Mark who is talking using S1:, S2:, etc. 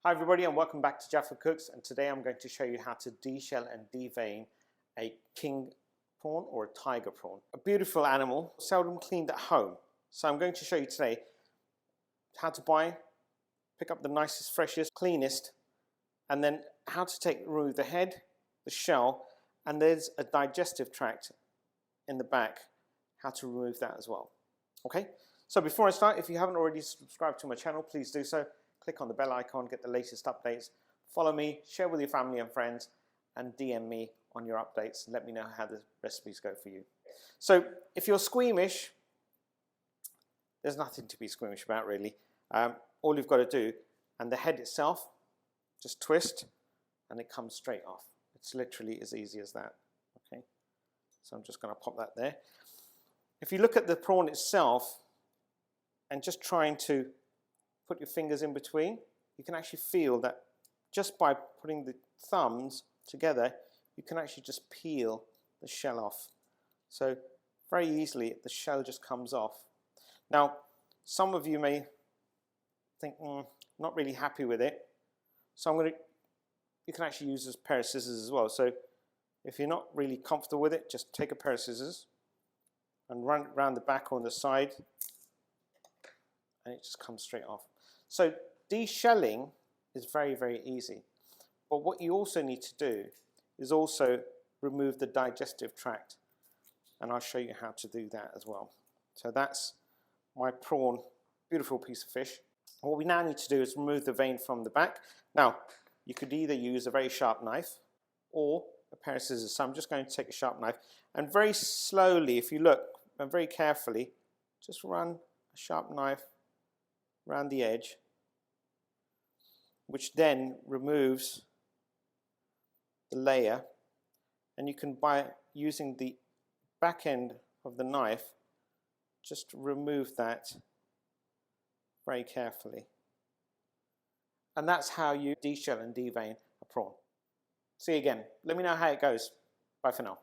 S1: Hi everybody and welcome back to Jaffa Cooks, and today I'm going to show you how to deshell and devein a king prawn or a tiger prawn. A beautiful animal, seldom cleaned at home. So I'm going to show you today how to pick up the nicest, freshest, cleanest, and then how to remove the head, the shell, and there's a digestive tract in the back, how to remove that as well. Okay, so before I start, if you haven't already subscribed to my channel, please do so. Click on the bell icon, get the latest updates, follow me, share with your family and friends, and DM me on your updates and let me know how the recipes go for you. So if you're squeamish, there's nothing to be squeamish about really. All you've got to do, and the head itself, just twist and it comes straight off. It's literally as easy as that. Okay, so I'm just going to pop that there. If you look at the prawn itself and just trying to put your fingers in between, you can actually feel that just by putting the thumbs together, you can actually just peel the shell off. So very easily the shell just comes off. Now some of you may think, not really happy with it, so you can actually use this pair of scissors as well. So if you're not really comfortable with it, just take a pair of scissors and run around the back or on the side, and it just comes straight off. So deshelling is very, very easy. But what you also need to do is also remove the digestive tract. And I'll show you how to do that as well. So that's my prawn, beautiful piece of fish. And what we now need to do is remove the vein from the back. Now, you could either use a very sharp knife or a pair of scissors. So I'm just going to take a sharp knife and very slowly, if you look, and very carefully, just run a sharp knife around the edge, which then removes the layer, and you can, by using the back end of the knife, just remove that very carefully. And that's how you deshell and devein a prawn. See you again. Let me know how it goes. Bye for now.